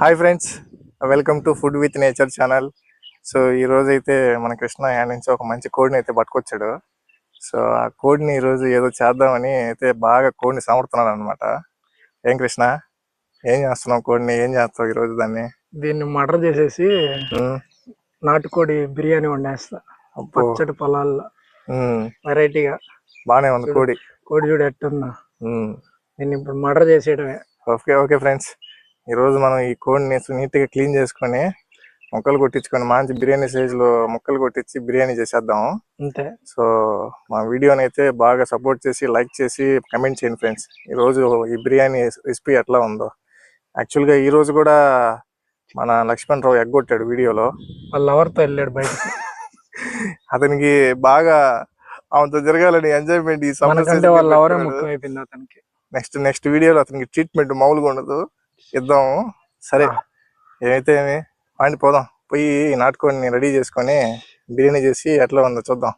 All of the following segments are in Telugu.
Hi friends, welcome to food with nature channel. So ఈరోజు అయితే మన కృష్ణ యాడ్ నుంచి ఒక మంచి కోడిని అయితే పట్టుకొచ్చాడు. సో ఆ కోడిని ఈరోజు ఏదో చేద్దామని అయితే బాగా కోడిని సమర్థనాడు అనమాట. ఏం కృష్ణ, ఏం చేస్తున్నావు? కోడిని ఏం చేస్తావు ఈరోజు? దీన్ని మర్డర్ చేసేసి నాటుకోడి బిర్యానీ వండేస్తా. పచ్చడి పొలాల్లో వెరైటీగా బాగానే ఉంది. కోడి చూడు ఎట్టుందా. దీన్ని ఇప్పుడు మర్డర్ చేసేయడమే. ఓకే ఓకే ఫ్రెండ్స్, ఈరోజు మనం ఈ కోడిని నీట్గా క్లీన్ చేసుకొని ముక్కలు కొట్టించుకొని మంచి బిర్యానీ సైజులో ముక్కలు కొట్టించి బిర్యానీ చేసేద్దాం అంతే. సో మా వీడియోని అయితే బాగా సపోర్ట్ చేసి లైక్ చేసి కమెంట్ చేయండి ఫ్రెండ్స్. ఈరోజు ఈ బిర్యానీ రెసిపీ ఎట్లా ఉందో. యాక్చువల్గా ఈరోజు కూడా మన లక్ష్మణ్ రావు ఎగ్గొట్టాడు వీడియోలో. వాళ్ళ ఎవరితో వెళ్ళాడు బయట. అతనికి బాగా ఆమెతో జరగాలని ఎంజాయ్మెంట్ ఈ అతనికి నెక్స్ట్ వీడియోలో అతనికి ట్రీట్మెంట్ మామూలుగా ఉండదు. ఇద్దాము. సరే, ఏమైతే ఏమి పోదాం. పోయి నాటుకోడిని రెడీ చేసుకొని బిర్యానీ చేసి ఎట్లా ఉందో చూద్దాం.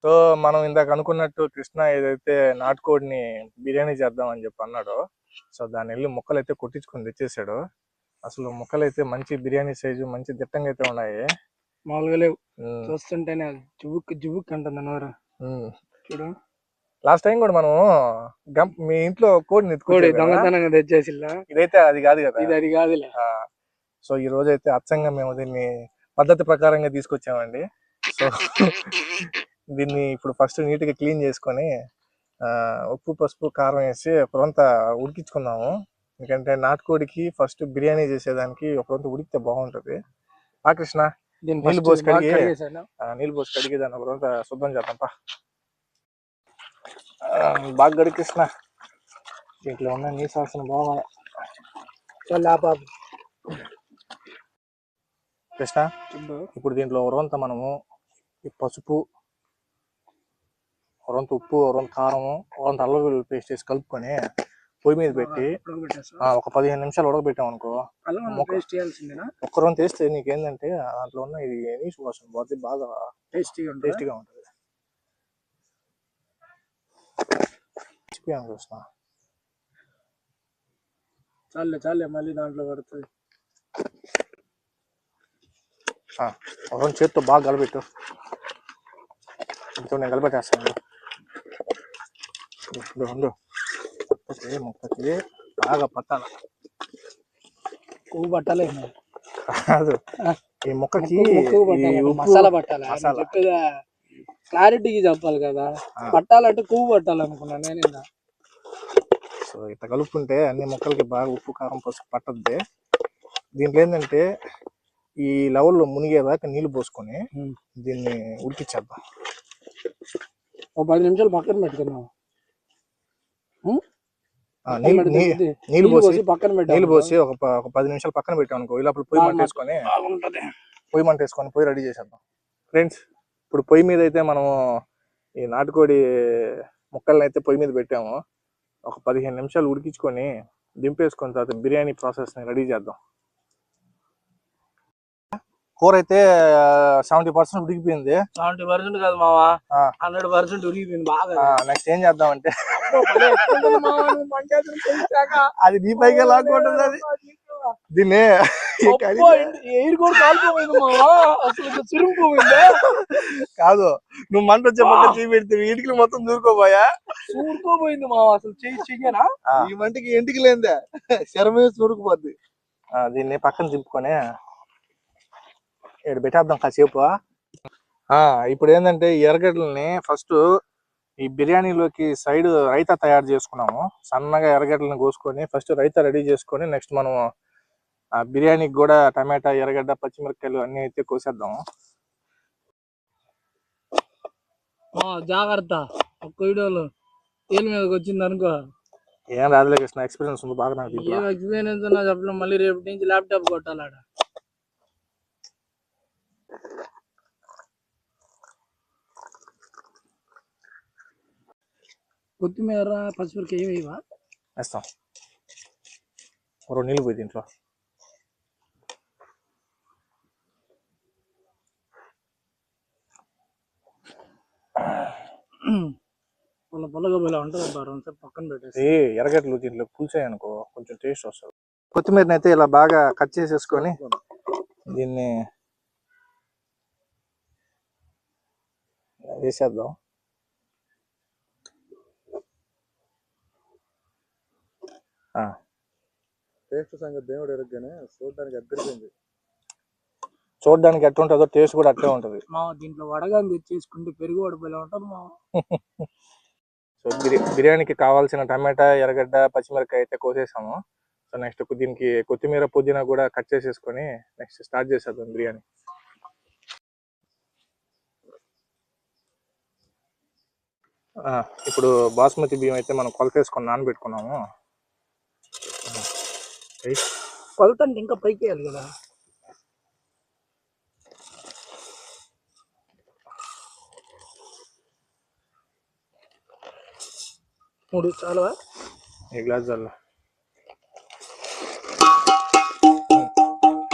సో మనం ఇందాక అనుకున్నట్టు కృష్ణ ఏదైతే నాటుకోడిని బిర్యానీ చేద్దాం అని చెప్పి అన్నాడో, సో దాన్ని వెళ్ళి ముక్కలు అయితే కొట్టించుకొని తెచ్చేసాడు. అసలు ముక్కలు అయితే మంచి బిర్యానీ సైజు మంచి దిట్టంగా అయితే ఉన్నాయి. మామూలుగా లేవు, చూస్తుంటేనే జుబుక్ జుబుక్ అంటుంది నోరు. చూడు, లాస్ట్ టైం కూడా మనం మీ ఇంట్లో కోడి దొంగతనంగా తెచ్చేసి, ఇదైతే అది కాదు కదా, అది కాదులే. సో ఈ రోజు అయితే అచ్చంగా మేము దీన్ని పద్ధతి ప్రకారంగా తీసుకొచ్చామండి. సో దీన్ని ఇప్పుడు ఫస్ట్ నీట్గా క్లీన్ చేసుకొని ఉప్పు పసుపు కారం వేసి ఒకరంతా ఉడికించుకుందాము. ఎందుకంటే నాటుకోడికి ఫస్ట్ బిర్యానీ చేసేదానికి ఒకరంతా ఉడికితే బాగుంటుంది. కృష్ణ, నీళ్ళు పోసి కడిగి దాన్ని ఒకరంతా శుభ్రం చేద్దాం. బాగా గడి కృష్ణ, దీంట్లో ఉన్న నీ సాల్సిన బాగా కృష్ణ. ఇప్పుడు దీంట్లో ఒరంత మనము ఈ పసుపు, ఒరంత ఉప్పు, ఒరంత కారము, ఒరంత అల్లం వెల్లుల్లి పేస్ట్ వేసి కలుపుకొని పొయ్యి మీద పెట్టి ఒక 15 నిమిషాలు ఉడకబెట్టాం అనుకో, ఒక్కరంత వేస్తే నీకేంటంటే దాంట్లో ఉన్న ఇది నీసు వాసన పోతే బాగా టేస్టీగా ఉంటుంది. కృష్ణ చాలే మళ్ళీ దాంట్లో పడుతుంది. చేత్తో బాగా కలబెట్టు. నేను కలబెట్టేస్తాను. ముక్కకి బాగా పట్టాల. పువ్వు పట్టాలి కాదు, ఈ ముక్కకి మసాలా పట్టాలి. క్లారిటీకి చెప్పాలి కదా. పట్టాలంటే పువ్వు పట్టాలనుకున్నా నేను. సో ఇట్లా కలుపుకుంటే అన్ని ముక్కలకి బాగా ఉప్పు కారం పసుపు పట్టద్ది. దీంట్లో ఏంటంటే ఈ లెవెల్లో మునిగేదాకా నీళ్లు పోసుకొని దీన్ని ఉడికిచ్చేద్దాం. 10 నిమిషాలు పక్కన పెట్టుకున్నాం. నీళ్ళు పోసి ఒక 10 నిమిషాలు పక్కన పెట్టాం అనుకో, ఇలా పొయ్యి మంట వేసుకొని పొయ్యి రెడీ చేసేద్దాం. ఫ్రెండ్స్, ఇప్పుడు పొయ్యి మీద అయితే మనము ఈ నాటుకోడి ముక్కల్ని అయితే పొయ్యి మీద పెట్టాము. ఒక 15 నిమిషాలు ఉడికించుకొని దింపేసుకొని తర్వాత బిర్యానీ ప్రాసెస్ని రెడీ చేద్దాం. కూర అయితే 70% ఉడికిపోయింది. 70% కాదు మావా, 100% ఉడికిపోయింది బాగా. నెక్స్ట్ ఏం చేద్దాం అంటే అది నీ పైగా లాక్కుంటుంది. అది దీన్ని కాదు, నువ్వు మంట వచ్చే పక్క చేయి పెడితే ఇంటికి మొత్తం దూరుకోపోయింది మావా. అసలు చెయ్యనా ఈ మంటికి ఇంటికి లేదే శరమే చూరుకుపోద్ది. దీన్ని పక్కన దింపుకొని ఇక్కడ పెట్టేద్దాం కాసేపు. ఇప్పుడు ఏంటంటే ఈ ఎర్రగడ్డలని ఫస్ట్ ఈ బిర్యానీలోకి సైడ్ రైతా తయారు చేసుకున్నాము. సన్నగా ఎర్రగడ్డలను కోసుకొని ఫస్ట్ రైతా రెడీ చేసుకొని నెక్స్ట్ మనం ఆ బిర్యానీకి కూడా టమాటా, ఎర్రగడ్డ, పచ్చిమిరపకాయలు అన్ని అయితే కోసేద్దాము. జాగ్రత్త, ఒక్క వీడియోలో ఏళ్ళ మీదకి వచ్చింది అనుకో. ఏం రాదులే కృష్ణ, ఎక్స్పీరియన్స్ ఉంది బాగా. నాకు ఎక్స్పీరియన్స్ ఉన్నా చెప్పడం, మళ్ళీ రేపు నుంచి ల్యాప్టాప్ కొట్టాలాడ. కొత్తిమీర పచ్చిమిరపకాయ ఏమి వేస్తాం. 2 నీళ్ళు పోయి దీంట్లో పుల్లగా పోయిలా ఉంటుంది. పక్కన పెట్టేసి ఎర్రగడ్డలు దీంట్లో పులిసాయి అనుకో కొంచెం టేస్ట్ వస్తుంది. కొత్తిమీరని అయితే ఇలా బాగా కట్ చేసేసుకొని దీన్ని వేసేద్దాం. టేస్ట్ సంగతి దేవుడు ఎరగగానే చూడడానికి అద్దరిపోయింది. చూడడానికి ఎట్లా ఉంటుందో టేస్ట్ కూడా అట్లే ఉంటుంది. మా దీంట్లో వడగాని తెచ్చేసుకుంటే పెరుగు వడపల్లి ఉంటుంది మా. సో బిర్యానీకి కావాల్సిన టమాటా, ఎర్రగడ్డ, పచ్చిమిరకాయ అయితే కోసేసాము. సో నెక్స్ట్ దీనికి కొత్తిమీర, పుదీనా కూడా కట్ చేసేసుకొని నెక్స్ట్ స్టార్ట్ చేసేద్దాం బిర్యానీ. ఇప్పుడు బాస్మతి బియ్యం అయితే మనం కొలతేసుకొని నానబెట్టుకున్నాము. కొలత అంటే ఇంకా పైకి వేయాలి కదా. మూడు చాలా ఈ గ్లాస్ జల్లు.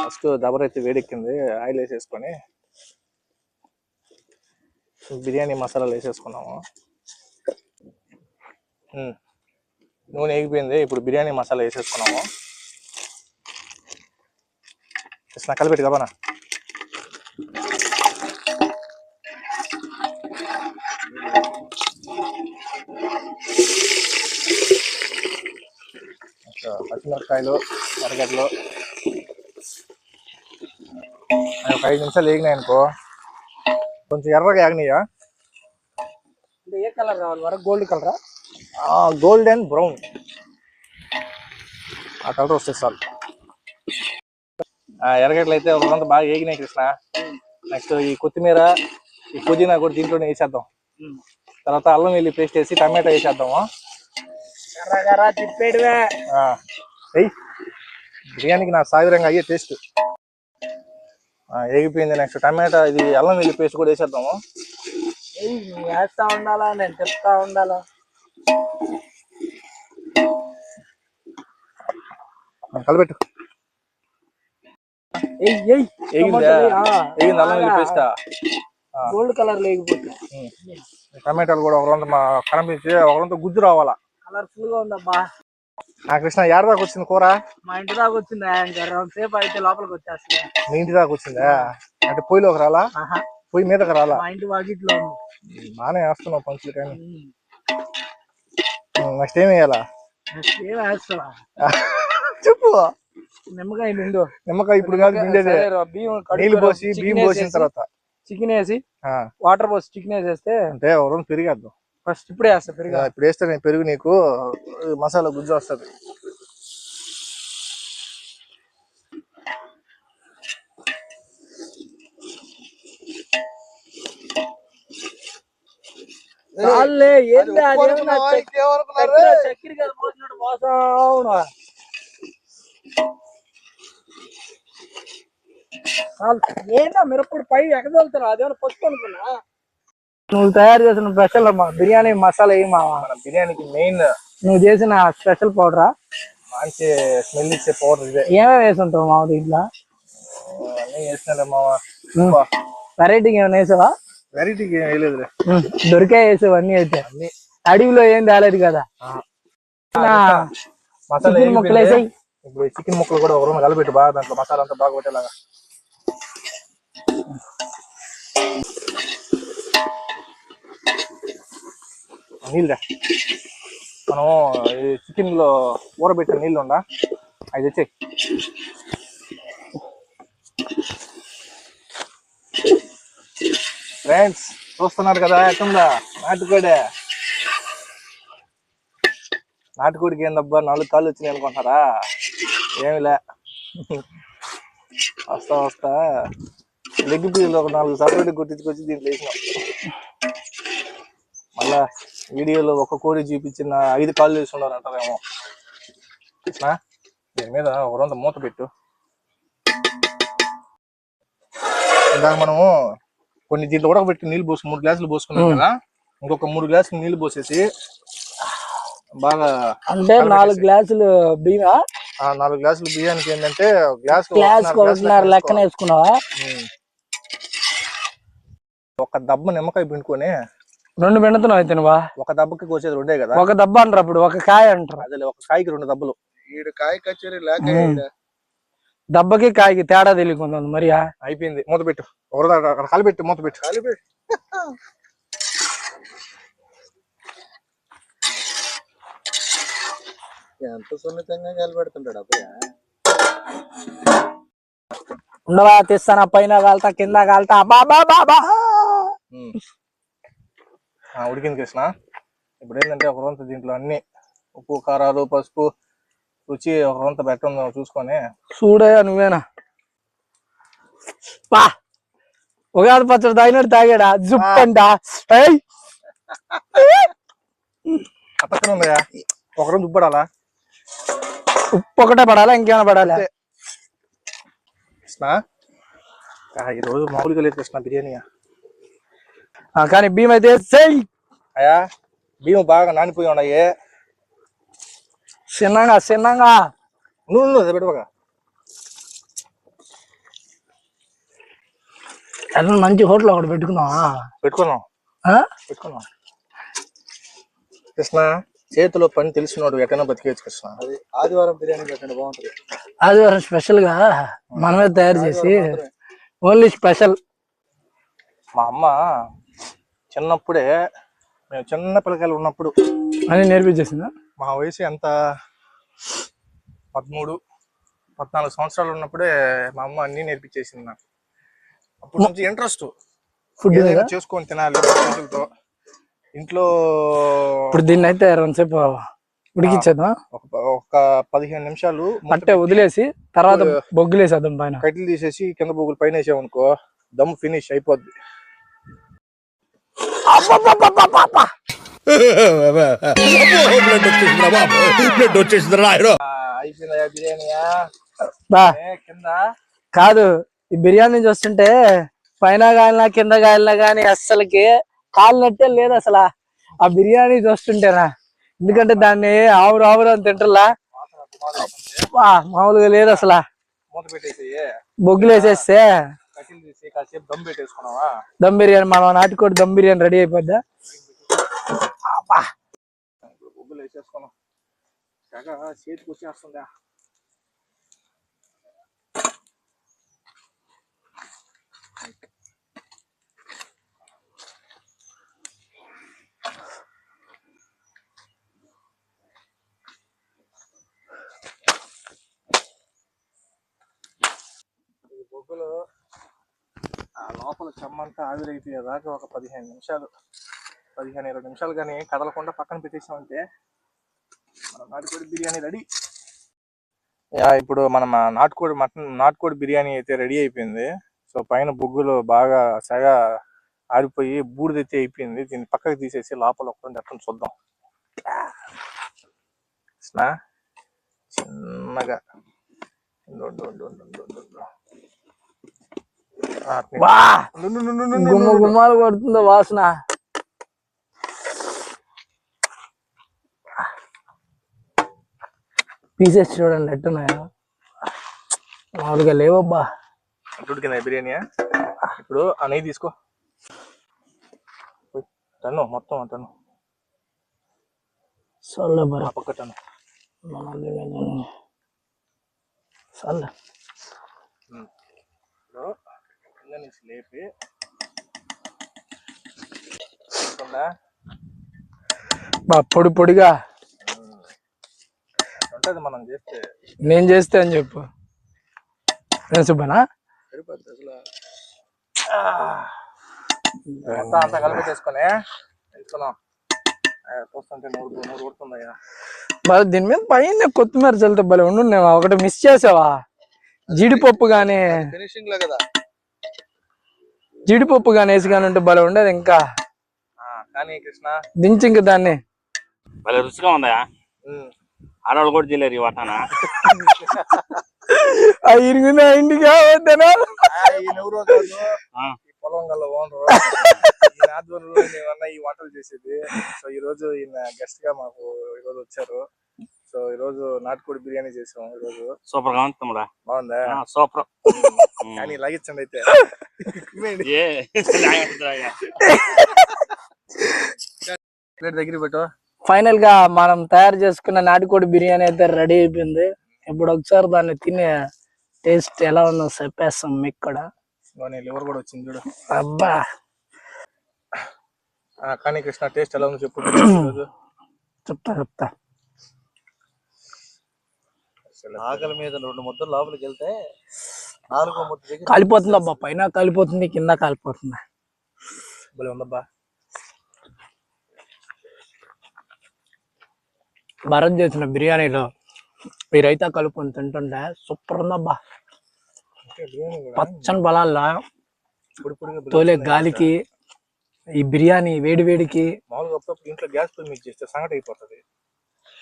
ఫస్ట్ దబర్ అయితే వేడెక్కింది, ఆయిల్ వేసేసుకొని బిర్యానీ మసాలాలు వేసేసుకున్నాము. నూనె ఎగిపోయింది, ఇప్పుడు బిర్యానీ మసాలా వేసేసుకున్నాము. కృష్ణ కలిపెట్టి కబానా. పచ్చిమిరపకాయలు, ఎర్రగడ్డలు ఒక 5 నిమిషాలు వేగినాయి అనుకో. కొంచెం ఎర్రగా యాగనీయా. ఏ కలర్ కావాలి వరకు? గోల్డ్ కలరా? గోల్డెన్ బ్రౌన్ ఆ కలర్ వస్తే చాలు. ఎర్రగడ్డలు అయితే ఒకరంతా బాగా వేగినాయి కృష్ణ. నెక్స్ట్ ఈ కొత్తిమీర, ఈ పుదీనా కూడా దీంట్లోనే వేసేద్దాం. తర్వాత అల్లం వెల్లి పేస్ట్ వేసి టమాటా వేసేద్దాము. బిర్యానీకి నా సావిరంగా అయ్యే టేస్ట్. వేగిపోయింది. నెక్స్ట్ టమాటా, ఇది అల్లం వెల్లి పేస్ట్ కూడా వేసేద్దాము. వేస్తా ఉండాలా, నేను చెప్తా ఉండాలా. కలబెట్టు. అల్లం వెల్లి పేస్ట్ గోల్డ్ కలర్ లేకపోతే టమాటాలు కూడా ఒకరంతా కనిపించి ఒకరంతా గుజ్జు రావాలా. కలర్ఫుల్ గా ఉందబ్బా. కృష్ణ ఏడ దాకా వచ్చింది కూర? మా ఇంటి దాకా వచ్చిందా? సేపు అయితే లోపలికి వచ్చేస్తా. మీ ఇంటి దాకా వచ్చిందా? అంటే పొయ్యిలోకి రాలా? పొయ్యి మీదకి రాలా? మా ఇంటి వాకిట్లో బాగానే వేస్తున్నావు పంచులు. కానీ నెక్స్ట్ ఏం వేయాలా? ఏం వేస్తావా చెప్పు. నిమ్మకాయ నిండు. నిమ్మకాయ ఇప్పుడు కాదు, పిండేదే. నీళ్ళు పోసి బియ్యం పోసిన తర్వాత చికెన్ వేసి వాటర్ పోసి చికెన్ వేసేస్తే అంటే ఎవరు పెరిగేద్దాం. ఫస్ట్ ఇప్పుడే వేస్తా పెరుగు. ఇప్పుడు వేస్తే నేను పెరుగు నీకు మసాలా గుజ్జు వస్తుంది. చక్కెర కదా పోసినట్టు మోసం. ఏంటో మిరప్పుడు పై ఎగదలుతారు, అదేమైనా పసుపు అనుకున్నా. నువ్వు తయారు చేసిన స్పెషల్ బిర్యానీ మసాలా ఏం మావా? బిర్యానీకి మెయిన్ నువ్వు చేసిన స్పెషల్ పౌడరా? మంచి స్మెల్ ఇచ్చే పౌడర్ ఇదే. ఏమేమి వేసుంటావు మావ దీంట్లో? అన్నీ వేసినా మావా. వెరైటీకి ఏమైనా వేసావా? వెరైటీకి ఏం వేయలేదు. దొరికే వేసావు అన్ని. అయితే అడవిలో ఏం తేలేదు కదా. మసాలా ముక్కలు వేసాయి. ఇప్పుడు చికెన్ ముక్కలు కూడా ఒక రోజు కలబెట్టు బాగా, దాంట్లో మసాలా అంతా బాగా పెట్టేలాగా. నీళ్ళ మనం ఈ చికెన్ లో ఊరబెట్టిన నీళ్ళు ఉందా, అది తెచ్చి. ఫ్రెండ్స్ చూస్తున్నారు కదా ఎట్టుందా నాటుకోడే. నాటుకోడికి ఏందబ్బా 4 కాళ్ళు వచ్చినాయి అనుకుంటారా? ఏమిలే, వస్తా లెగ్ పీసులు ఒక 4 సపరేట్ కొట్టించుకొచ్చి దీంట్లో వేసినాం. మళ్ళా వీడియోలో ఒక కోడి చూపించిన 5 కాళ్ళు వేసుకున్నారు అంటారేమో. దీని మీద ఒకరంతా మూత పెట్టు. ఇందాక మనము కొన్ని దీంట్లో ఉడకబెట్టి నీళ్ళు పోసి 3 గ్లాసులు పోసుకున్నాం కదా, ఇంకొక 3 గ్లాసులు నీళ్ళు పోసేసి బాగా. అంటే 4 గ్లాసులు బియ్యమా? 4 గ్లాసులు బియ్యానికి ఏంటంటే గ్లాస్ లెక్కన వేసుకున్నావా? ఒక దబ్బ నిమ్మకాయ పిండుకొని 2 పిండుతున్నావు అయితే నువ్వా? ఒక దెబ్బకి కోసేది 2 కదా. ఒక దెబ్బ అంటారు, అప్పుడు ఒక కాయ అంటారు. అదే ఒక కాయకి 2 దెబ్బలు. ఈడు కాయ కచేరీ లేక దెబ్బకి కాయకి తేడా తెలియకుండా మరి అయిపోయింది, మూత పెట్టు. ఒకరోజు అక్కడ కలిపెట్టు, మూత పెట్టు. కలిపి ఎంత సున్నితంగా కలిపెడుతుంటాడు అబ్బాయి. ఉండవా తెస్తానా, పైన కాలుతా కింద కాలుతా. బాబా బాబా ఉడికింది కృష్ణ. ఇప్పుడు ఏంటంటే ఒక రొంత దీంట్లో అన్ని ఉప్పు, కారాలు, పసుపు, రుచి ఒక రొంత పెట్టడం చూసుకొని. చూడయా నువ్వేనా పా ఉగాది పచ్చడి తాగినట్టు తాగాడా జుప్పంట. పక్కన ఉందయా, ఒక రోజు ఉప్పడాలా? ఉప్పు ఒకటే పడాలా, ఇంకేమైనా పడాలా? కృష్ణ ఈరోజు మామూలుగా లేదు కృష్ణ బిర్యానీ. కానీ బియ్యం అయితే అయ్యా బియ్యం బాగా నానిపోయి ఉన్నాయి. చిన్నగా చిన్నగా నువ్వు పెట్టుకోగా అట్లా మంచి హోటల్ ఒకటి పెట్టుకున్నావా? పెట్టుకున్నాం. కృష్ణ చేతిలో పని తెలిసినోడు ఎక్కడైనా బతికేయచ్చు కృష్ణ. అది ఆదివారం బిర్యానీ పెట్టండి, బాగుంటది. ఆదివారం స్పెషల్ గా మనమే తయారు చేసి ఓన్లీ స్పెషల్. మా అమ్మ చిన్నప్పుడే, మేము చిన్న పిల్లకాయలు ఉన్నప్పుడు అని నేర్పించేసిందా? మా వయసు ఎంత 13-14 సంవత్సరాలు ఉన్నప్పుడే మా అమ్మ అన్ని నేర్పించేసింది నాకు. అప్పుడు నుంచి ఇంట్రెస్ట్, ఫుడ్ ఏదైనా చేసుకొని తినాలి చేతులతో ఇంట్లో. ఇప్పుడు దీన్ని అయితే రెండుసేపు ఉడికిచ్చేద్దాం, ఒక 15 నిమిషాలు అంటే వదిలేసి తర్వాత బొగ్గులేసేద్దాం పైన. కట్టెలు తీసేసి కింద బొగ్గులు పైన వేసామనుకో దమ్ ఫినిష్ అయిపోద్ది. అయిపోయిందా బిర్యానీయా? కింద కాదు, ఈ బిర్యానీ చూస్తుంటే పైన కాలినా కింద కాలినా గానీ అస్సలకి కాలినట్టే లేదు అసలు ఆ బిర్యానీ చూస్తుంటేనా. ఎందుకంటే దాన్ని ఆవురు ఆవురు అని తింటలా, మామూలుగా లేదు అసలు. మూత పెట్టేసి బొగ్గులు వేసేస్తే కట్టెలు తీసి కాసేపు దమ్ పెట్టేసుకున్నావా, దమ్ బిర్యానీ, మనం నాటుకోడి దమ్ బిర్యానీ రెడీ అయిపోద్దా. బొగ్గులు వేసేసుకున్నాం, చేతికి వచ్చేస్తుందా. బొగ్గులు ఆ లోపల చెమ్మంతా ఆవిరైపోయేదాకా ఒక 15 నిమిషాలు 15-20 నిమిషాలు కానీ కదలకుండా పక్కన పెట్టేసామంటే మన నాటుకోడి బిర్యానీ రెడీ. ఇప్పుడు మన నాటుకోడి బిర్యానీ అయితే రెడీ అయిపోయింది. సో పైన బొగ్గులు బాగా సగ ఆరిపోయి బూడిదైతే అయిపోయింది. దీన్ని పక్కకి తీసేసి లోపల ఒకటి అట్లా చూద్దాం. చిన్నగా గుమ్మాలు కొడుతుందో వాసన. పీసెస్ చూడండి ఎట్టున్నాయో, మామూలుగా లేవబ్బా. ఉడికిందా బిర్యానీ? ఇప్పుడు ఆ నెయ్యి తీసుకో, టన్ను మొత్తం టన్ను పక్క టన్ను లేపి పొడి పొడిగా ఉంటది. మనం చేస్తే, నేను చేస్తే అని చెప్పు. నేను సుబ్బనా సరిపోద్ది అసలు. అంతా కలిపెట్టేసుకొని వేసుకున్నాం. చూస్తుంటే నూరు కొడుతుందయ్యా. మరి దీని మీద పైన కొత్తిమీర చల్లితే భలే ఉండు. ఒకటి మిస్ చేసావా, జీడిపప్పు గానీ ఫినిషింగ్ లో కదా, జీడిపప్పు గానీ వేసి కానీ ఉంటే భలే ఉండేది. ఇంకా కానీ కృష్ణ దించి ఇంక దాన్ని భలే రుచిగా ఉందా. ఆడవాళ్ళు కూడా చేయలేరు ఈ వాటానా. ఇరుగుందా ఇంటికి వద్దనా పొలం గల్ల ఓనరు ఆధ్వర్యంలో మేమన్నా ఈ వంటలు చేసేది. సో ఈ రోజు ఈయన గెస్ట్ గా మాకు ఈరోజు వచ్చారు. సో ఈ రోజు నాటుకోడి బిర్యానీ చేసాం. ఈ రోజు సూపర్ గా ఉంది తమ్ముడా. బాగుందా? సూపర్. కానీ లాగించండి అయితే. ఏ ప్లేట్ దగ్గర పెట్టు. ఫైనల్ గా మనం తయారు చేసుకున్న నాటుకోడి బిర్యానీ అయితే రెడీ అయిపోయింది. ఇప్పుడు ఒకసారి దాన్ని తినే టేస్ట్ ఎలా ఉందో చెప్పేస్తాం మీకు కూడా. లివర్ కూడా వచ్చింది చూడు. అబ్బా కానీ కృష్ణ టేస్ట్ ఎలా ఉందో చెప్పు. చెప్తా ఆకలి మీద 2 ముద్దలు లోపలికి వెళ్తే 4వ ముద్ద దగ్గర కాలిపోతుంది అబ్బా, పైన కాలిపోతుంది కింద కాలిపోతుంది. భలే ఉందబ్బా. భరత్ చేసిన బిర్యానీలో ఈ రైతా కలుపుకొని తింటుంటే సూపర్ ఉందబ్బా. పచ్చని పొలాల్లో తోలే గాలికి ఈ బిర్యానీ వేడి వేడికి. మామూలుగా అప్పుడప్పుడు ఇంట్లో గ్యాస్ పొయ్యి మీద చేస్తే సంగటి అయిపోతుంది.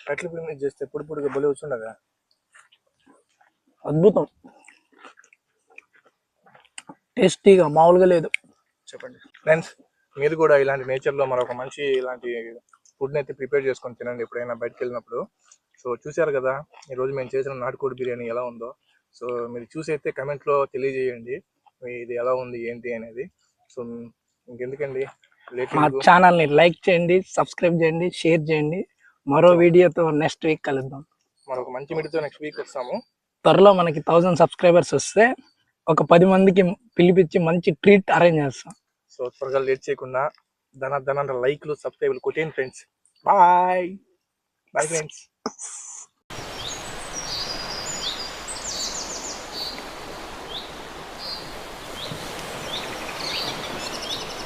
కట్ల పొయ్యి మీద చేస్తే పొడి పొడిగా భలే వచ్చిండగా. అద్భుతం, టేస్టీగా మామూలుగా లేదు. చెప్పండి ఫ్రెండ్స్, మీరు కూడా ఇలాంటి నేచర్లో మరొక మంచి ఇలాంటి ఫుడ్ని అయితే ప్రిపేర్ చేసుకొని తినండి ఎప్పుడైనా బయటకు వెళ్ళినప్పుడు. సో చూసారు కదా ఈరోజు మేము చేసిన నాటుకోడి బిర్యానీ ఎలా ఉందో. సో మీరు చూసి అయితే కమెంట్లో తెలియజేయండి ఇది ఎలా ఉంది ఏంటి అనేది. సో ఇంకెందుకండి మా ఛానల్ని లైక్ చేయండి, సబ్స్క్రైబ్ చేయండి, షేర్ చేయండి. మరో వీడియోతో నెక్స్ట్ వీక్ కలుద్దాం. మరొక మంచి వీడియోతో నెక్స్ట్ వీక్ వస్తాము. త్వరలో మనకి 1000 సబ్స్క్రైబర్స్ వస్తే ఒక 10 మందికి పిలిపించి మంచి ట్రీట్ అరేంజ్ చేస్తాం. సో త్వరగా లేట్ చేయకుండా ధన లైక్లు సబ్స్క్రైబ్లు కొట్టేయండి ఫ్రెండ్స్. Bye friends.